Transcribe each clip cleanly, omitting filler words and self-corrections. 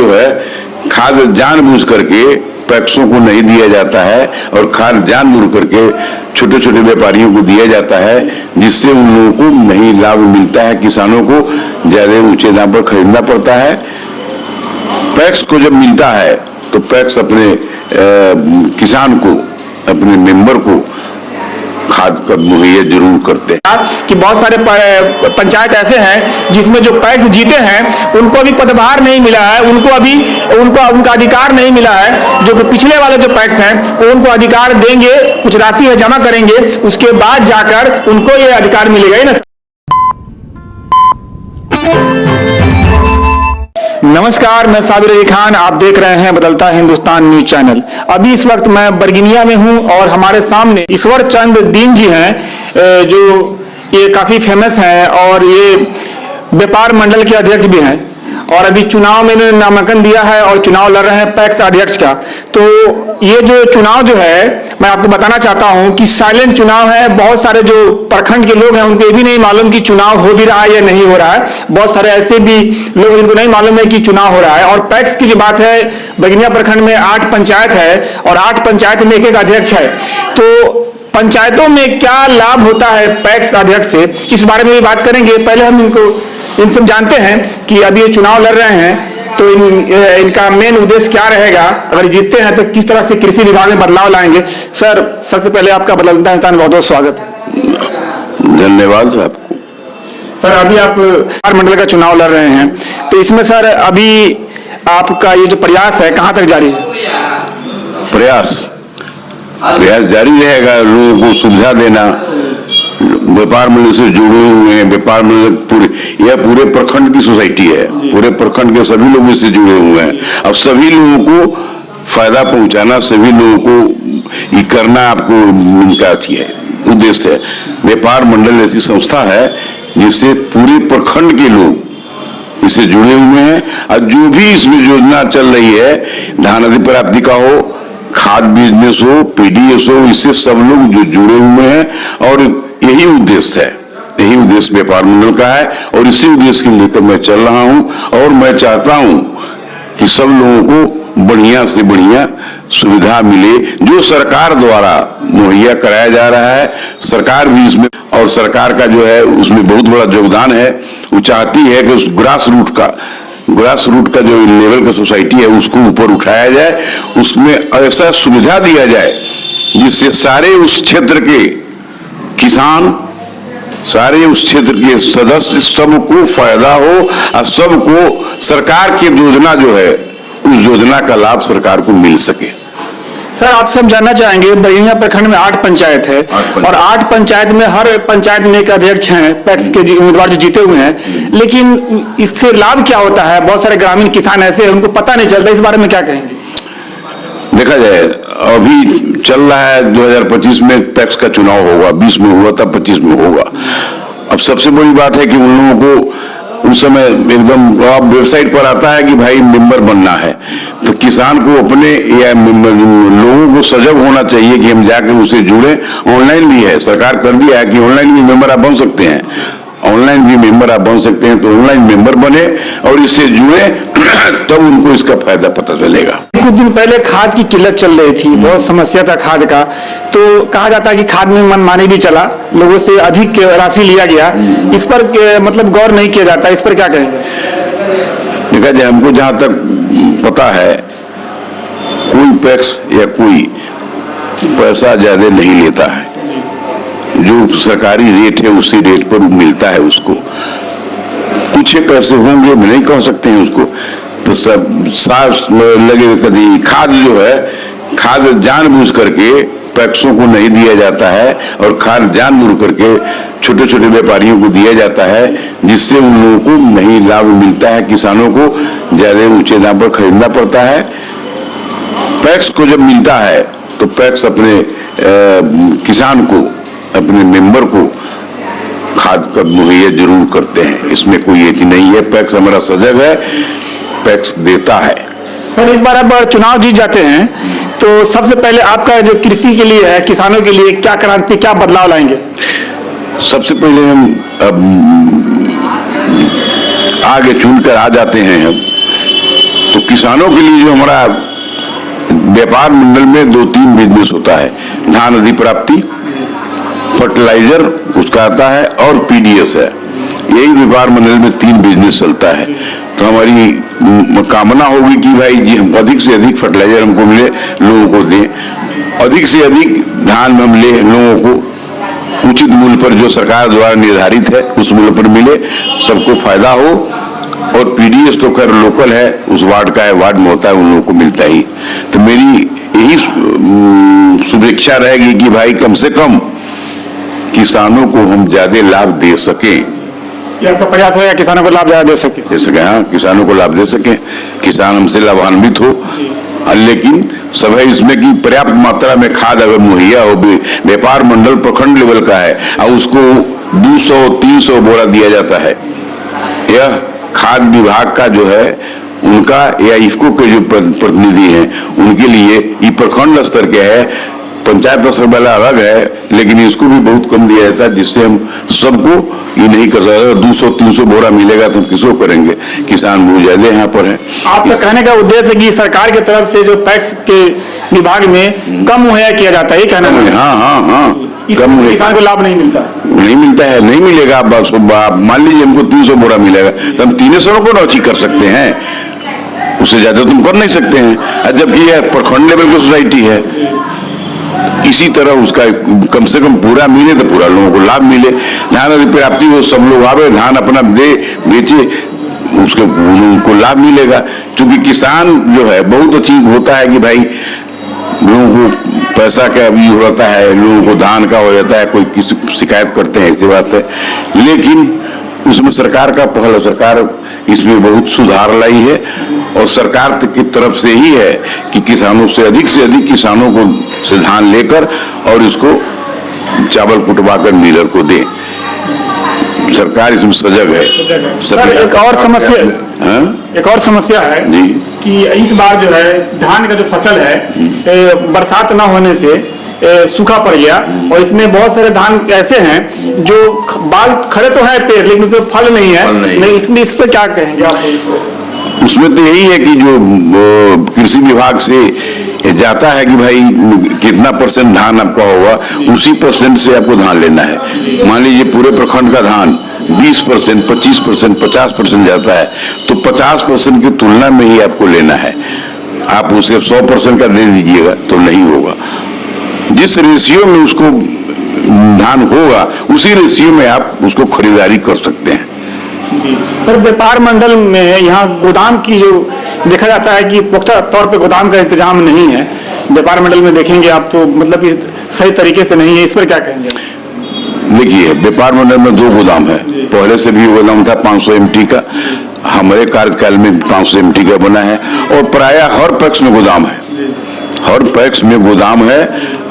जो है खाद जानबूझ करके पैक्सों को नहीं दिया जाता है और खाद जानबूझ करके छोटे छोटे व्यापारियों को दिया जाता है, जिससे उन लोगों को नहीं लाभ मिलता है। किसानों को ज्यादा ऊंचे दाम पर खरीदना पड़ता है। पैक्स को जब मिलता है तो पैक्स अपने किसान को, अपने मेंबर को खाद का मुहैया जरूर करते हैं। कि बहुत सारे पंचायत ऐसे हैं जिसमें जो पैक्स जीते हैं उनको अभी पदभार नहीं मिला है, उनका अधिकार नहीं मिला है। जो पिछले वाले जो पैक्स हैं वो उनको अधिकार देंगे, कुछ राशि जमा करेंगे, उसके बाद जाकर उनको ये अधिकार मिलेगा ही ना। नमस्कार, मैं साबिर अली खान, आप देख रहे हैं बदलता हिंदुस्तान न्यूज चैनल। अभी इस वक्त मैं बरगिनिया में हूं और हमारे सामने ईश्वर चंद दीन जी हैं, जो ये काफी फेमस हैं और ये व्यापार मंडल के अध्यक्ष भी हैं और अभी चुनाव में इन्होंने नामांकन दिया है और चुनाव लड़ रहे हैं पैक्स अध्यक्ष का। तो ये जो चुनाव जो है, मैं आपको बताना चाहता हूं कि साइलेंट चुनाव है। बहुत सारे जो प्रखंड के लोग हैं उनको ये भी नहीं मालूम कि चुनाव हो भी रहा है या नहीं हो रहा है। बहुत सारे ऐसे भी लोग जिनको नहीं मालूम है कि चुनाव हो रहा है। और पैक्स की जो बात है, बरगिनिया प्रखंड में 8 पंचायत है और 8 पंचायत में एक अध्यक्ष है। तो पंचायतों में क्या लाभ होता है पैक्स अध्यक्ष से, इस बारे में भी बात करेंगे। पहले हम इनसे जानते हैं कि अभी ये चुनाव लड़ रहे हैं तो इनका मेन उद्देश्य क्या रहेगा, अगर जीतते हैं तो किस तरह से कृषि विभाग में बदलाव लाएंगे। सर, सबसे पहले आपका बदलता हिंदुस्तान में बहुत बहुत स्वागत है। धन्यवाद आपको। सर, अभी आप मंडल का चुनाव लड़ रहे हैं, तो इसमें सर अभी आपका ये जो प्रयास है कहाँ तक जारी है? प्रयास जारी रहेगा। लोगों को सुविधा देना, व्यापार मंडल से जुड़े हुए हैं। व्यापार मंडल पूरे प्रखंड की सोसाइटी है, पूरे प्रखंड के सभी लोग इससे जुड़े हुए हैं। अब सभी लोगों को फायदा पहुंचाना, सभी लोगों को ये करना आपको इनका है, उद्देश्य है। व्यापार मंडल ऐसी संस्था है जिससे पूरे प्रखंड के लोग इससे जुड़े हुए हैं। और जो भी इसमें योजना चल रही है, धान आदि प्राप्ति का हो, खाद बिजनेस हो, पीडीएस हो, इससे सब लोग जो जुड़े हुए हैं और यही उद्देश्य है, यही उद्देश्य व्यापार मंडल का है और इसी उद्देश्य के लेकर मैं चल रहा हूं। और मैं चाहता हूं कि सब लोगों को बढ़िया से बढ़िया सुविधा मिले, जो सरकार द्वारा मुहैया कराया जा रहा है। सरकार भी इसमें, और सरकार का जो है उसमें बहुत बड़ा योगदान है। वो चाहती है कि उस ग्रास रूट का जो लेवल का सोसाइटी है उसको ऊपर उठाया जाए, उसमें ऐसा सुविधा दिया जाए जिससे सारे उस क्षेत्र के किसान, सारे उस क्षेत्र के सदस्य, सबको फायदा हो और सबको सरकार की योजना जो है उस योजना का लाभ सरकार को मिल सके। सर, आपसे हम जानना चाहेंगे, बरगिनिया प्रखंड में 8 पंचायत है और 8 पंचायत में हर पंचायत में एक अध्यक्ष हैं पैक्स के उम्मीदवार जो जीते हुए हैं, लेकिन इससे लाभ क्या होता है? बहुत सारे ग्रामीण किसान ऐसे हैं उनको पता नहीं चलता, इस बारे में क्या कहेंगे? देखा जाए, अभी चल रहा है 2025 में पैक्स का चुनाव होगा, 20 में हुआ था, 25 में होगा। अब सबसे बड़ी बात है कि उन लोगों को उस समय एकदम वेबसाइट पर आता है कि भाई मेंबर बनना है, तो किसान को अपने या लोगों को सजग होना चाहिए कि हम जाकर उससे जुड़े। ऑनलाइन भी है, सरकार कर दिया है कि ऑनलाइन भी मेंबर आप बन सकते हैं, ऑनलाइन भी मेंबर आप बन सकते हैं। तो ऑनलाइन मेंबर बने और इससे जुड़े, तब उनको इसका फायदा पता चलेगा। कुछ दिन पहले खाद की किल्लत चल रही थी, बहुत समस्या था खाद का, तो कहा जाता है कि खाद में मनमानी भी चला, लोगों से अधिक राशि लिया गया। इस पर मतलब गौर नहीं किया जाता, इस पर क्या कहेंगे? देखा जाए, हमको जहां तक पता है कोई पैक्स या कोई पैसा ज्यादा नहीं लेता है। जो सरकारी रेट है उसी रेट पर मिलता है उसको। कुछ पैसे होंगे, नहीं कह सकते हैं उसको, तो सब साफ लगे। कभी खाद जो है, खाद जानबूझ करके पैक्सों को नहीं दिया जाता है और खाद जानबूझ करके छोटे छोटे व्यापारियों को दिया जाता है, जिससे उन लोगों को नहीं लाभ मिलता है। किसानों को ज्यादा ऊंचे दाम पर खरीदना पड़ता है। पैक्स को जब मिलता है तो पैक्स अपने किसान को, अपने मेंबर को खाद का मुहैया जरूर करते हैं। इसमें कोई ये नहीं है। पैक्स हमारा सजग है, पैक्स देता है। सर, इस बार आप चुनाव जीत जाते हैं तो सबसे पहले आपका जो कृषि के लिए है, किसानों के लिए क्या क्रांति, क्या बदलाव लाएंगे? सबसे पहले हम आगे चुनकर आ जाते हैं हम तो किसानों के लिए जो हमारा व्यापार मंडल में 2-3 बिजनेस होता है, धान अधिप्राप्ति, फर्टिलाइजर उसका आता है और पीडीएस है। यही व्यापार मंडल में 3 बिजनेस चलता है। तो हमारी कामना होगी कि भाई जी हम अधिक से अधिक फर्टिलाइजर हमको मिले, लोगों को दें, अधिक से अधिक धान हम ले, लोगों को उचित मूल्य पर जो सरकार द्वारा निर्धारित है उस मूल्य पर मिले, सबको फायदा हो। और पीडीएस तो खैर लोकल है, उस वार्ड का है, वार्ड में होता है, उन लोगों को मिलता ही। तो मेरी यही शुभेच्छा रहेगी कि भाई कम से कम किसानों को हम ज्यादा लाभ दे सकें। ये आपका प्रयास है किसानों को लाभ ज्यादा दे सके? हाँ, किसानों को लाभ दे सकें, किसान हमसे लाभान्वित हो। लेकिन सब है इसमें कि पर्याप्त मात्रा में खाद अगर मुहैया हो, व्यापार मंडल प्रखंड लेवल का है और उसको 200-300 बोरा दिया जाता है, यह खाद विभाग का जो है उनका या इफको के जो प्रतिनिधि हैं उनके लिए ये प्रखंड स्तर के है, पंचायत स्तर वाला अलग है, लेकिन इसको भी बहुत कम दिया जाता है, जिससे हम सबको ये नहीं कर सकते। 200-300 बोरा मिलेगा तो हम किसको करेंगे, किसान बहुत ज्यादा यहाँ पर है। आपका कहने का उद्देश्य कि सरकार की तरफ से जो पैक्स के विभाग में कम मुहैया किया जाता है, ये कहना है? हाँ, कम किसान को लाभ नहीं मिलता है, नहीं मिलेगा। आप मान लीजिए हमको 300 बोरा मिलेगा तो हम 300 को नौची कर सकते हैं, उससे ज्यादा तुम कर नहीं सकते हैं। जबकि यह प्रखंड लेवल की सोसाइटी है, इसी तरह उसका कम से कम पूरा मिले तो पूरा लोगों को लाभ मिले। धान अधिप्राप्ति हो, सब लोग आवे, धान अपना दे बेचे, उसके उनको लाभ मिलेगा। क्योंकि किसान जो है बहुत अच्छी होता है कि भाई लोगों को पैसा का भी होता है, लोगों को धान का हो जाता है, कोई किसी शिकायत करते हैं, ऐसी बात है। लेकिन उसमें सरकार का पहल है, सरकार इसमें बहुत सुधार लाई है और सरकार की तरफ से ही है कि किसानों से अधिक किसानों को से धान लेकर और इसको चावल कुटवा कर मिलर को दे। सरकार इसमें सजग है। सर, एक और समस्या है जी कि इस बार जो है धान का जो फसल है बरसात न होने से सूखा पड़ गया और इसमें बहुत सारे धान ऐसे हैं जो बाल खड़े तो है पेड़, लेकिन उसमें फल नहीं है। नहीं, इसमें इस पर क्या कहेंगे आप? उसमें तो यही है कि जो कृषि विभाग से जाता है कि भाई कितना % धान आपका होगा, उसी % से आपको धान लेना है। मान लीजिए पूरे प्रखंड का धान 20%, 25%, 50% जाता है, तो 50% की तुलना में ही आपको लेना है। आप उसे 100% का दे दीजिएगा तो नहीं होगा। जिस रेशियो में उसको धान होगा उसी रेशियो में आप उसको खरीदारी कर सकते हैं। सर, व्यापार मंडल में यहाँ गोदाम की जो देखा जाता है कि पुख्ता तौर पे गोदाम का इंतजाम नहीं है। व्यापार मंडल में देखेंगे आप तो मतलब कि सही तरीके से नहीं है, इस पर क्या कहेंगे? देखिए, व्यापार मंडल में 2 गोदाम है, पहले से भी गोदाम था 500 MT का, हमारे कार्यकाल में 500 MT का बना है और प्रायः हर पैक्स में गोदाम है, हर पैक्स में गोदाम है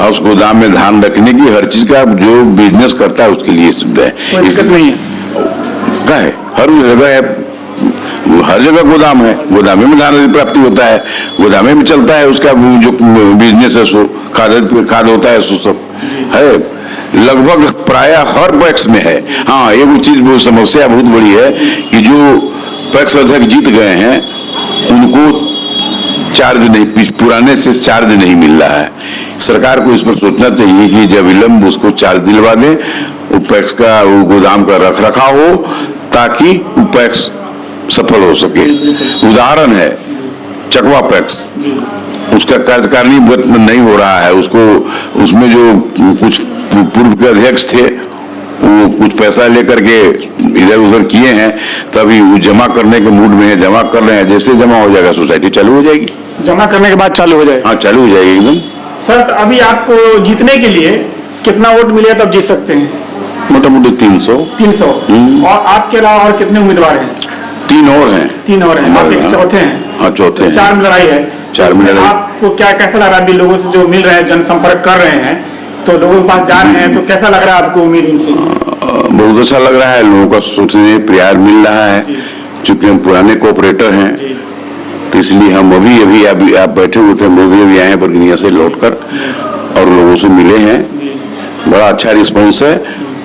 और उस गोदाम में धान रखने की हर चीज का जो बिजनेस करता है उसके लिए सुविधा है। दिक्कत नहीं है क्या है, हर जगह है, हर जगह गोदाम है, गोदामे में धान प्राप्ति होता है, गोदामे में चलता है उसका जो बिजनेस है, सो खाद होता है, सो सब है, लगभग प्रायः हर पैक्स में है। हाँ, एक चीज बहुत समस्या बहुत बड़ी है कि जो पैक्स अध्यक्ष जीत गए हैं उनको चार्ज नहीं, पुराने से चार्ज नहीं मिल रहा है। सरकार को इस पर सोचना चाहिए कि जब विलंब उसको चार्ज दिलवा दें, वो पैक्स का, वो गोदाम का रख रखाव हो ताकि वो पैक्स सफल हो सके। उदाहरण है चकवा पैक्स, उसका कार्यकारिणी नहीं हो रहा है, उसको उसमें जो कुछ पूर्व के अध्यक्ष थे वो कुछ पैसा लेकर के इधर उधर किए हैं, तभी वो जमा करने के मूड में है, जमा कर रहे हैं, जैसे जमा हो जाएगा सोसाइटी चालू हो जाएगी। जमा करने के बाद चालू हो जाएगा? हाँ, चालू हो जाएगी एकदम। सर, अभी आपको जीतने के लिए कितना वोट मिलेगा तब जीत सकते हैं? मोटा मोटी 300। और आपके अलावा और कितने उम्मीदवार हैं? 3 और हैं। 3 और हैं, आप एक चौथे हैं? हाँ, चौथे हैं। 4 में लड़ाई है। 4 में लड़ाई। आपको क्या कैसा लग रहा है अभी लोगों से जो मिल रहे हैं, जनसंपर्क कर रहे हैं, तो लोगों के पास जा रहे हैं, तो कैसा लग रहा है आपको उम्मीद उनसे? बहुत अच्छा लग रहा है, लोगों का सोचने प्रयास मिल रहा है। चूंकि हम पुराने कोऑपरेटर हैं तो इसलिए हम अभी आप बैठे हुए थे, हम अभी आए हैं बरगिनिया से लौटकर और लोगों से मिले हैं, बड़ा अच्छा रिस्पॉन्स है।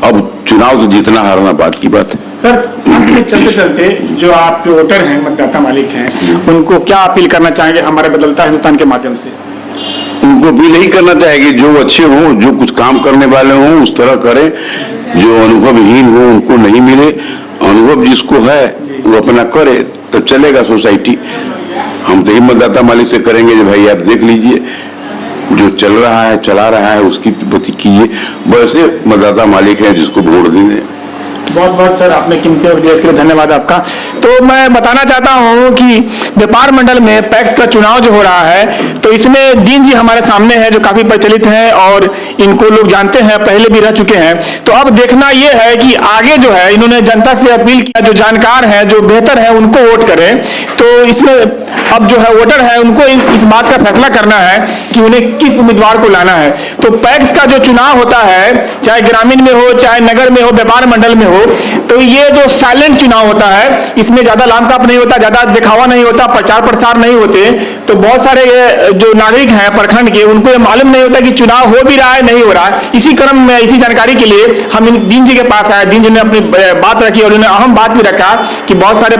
अब चुनाव तो जीतना हारना बात की बात है। सर, आपके चलते चलते जो आपके वोटर हैं, मतदाता मालिक हैं, उनको क्या अपील करना चाहेंगे हमारे बदलता हिंदुस्तान के माध्यम से? उनको अपील यही करना चाहिए जो अच्छे हों, जो कुछ काम करने वाले हों उस तरह करें, जो अनुभवहीन हो उनको नहीं मिले, अनुभव जिसको है वो अपना करे तब चलेगा सोसाइटी। हम तो ही मतदाता मालिक से करेंगे जो भाई आप देख लीजिए जो चल रहा है चला रहा है उसकी प्रति कीजिए, वैसे मतदाता मालिक है जिसको वोट देंगे। बहुत बहुत सर आपने कीमती वक्त दिया, इसके लिए धन्यवाद आपका। तो मैं बताना चाहता हूं कि व्यापार मंडल में पैक्स का चुनाव जो हो रहा है तो इसमें दीन जी हमारे सामने हैं जो काफी प्रचलित हैं और इनको लोग जानते हैं, पहले भी रह चुके हैं। तो अब देखना यह है कि आगे जो है इन्होंने जनता से अपील किया जो जानकार है जो बेहतर है उनको वोट करें। तो इसमें अब जो है वोटर है उनको इस बात का फैसला करना है कि उन्हें किस उम्मीदवार को लाना है। तो पैक्स का जो चुनाव होता है चाहे ग्रामीण में हो चाहे नगर में हो व्यापार मंडल में हो, तो ये जो साइलेंट चुनाव होता है इसमें ज्यादा लामकाप नहीं होता, ज्यादा दिखावा नहीं होता, प्रचार प्रसार नहीं होते। तो बहुत सारे जो नागरिक हैं प्रखंड के उनको ये मालूम नहीं होता कि चुनाव हो भी रहा है नहीं हो रहा है। इसी क्रम में इसी जानकारी के लिए हम दीन जी के पास आए। दीन जी ने अपनी बात रखी और उन्होंने अहम बात भी रखा कि बहुत सारे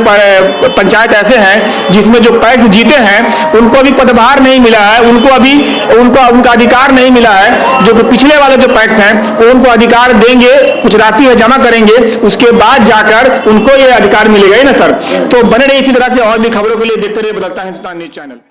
पंचायत ऐसे हैं जिसमें जो पैक्स जीते हैं उनको अभी पदभार नहीं मिला है, उनको अभी उनका अधिकार नहीं मिला है। जो पिछले वाले जो पैक्स हैं वो उनको अधिकार देंगे, कुछ राशि जमा करेंगे, उसके बाद जाकर उनको ये अधिकार मिलेगा ही ना सर। तो बने रहिए इसी तरह से और भी खबरों के लिए देखते रहिए बदलता हिंदुस्तान न्यूज़ चैनल।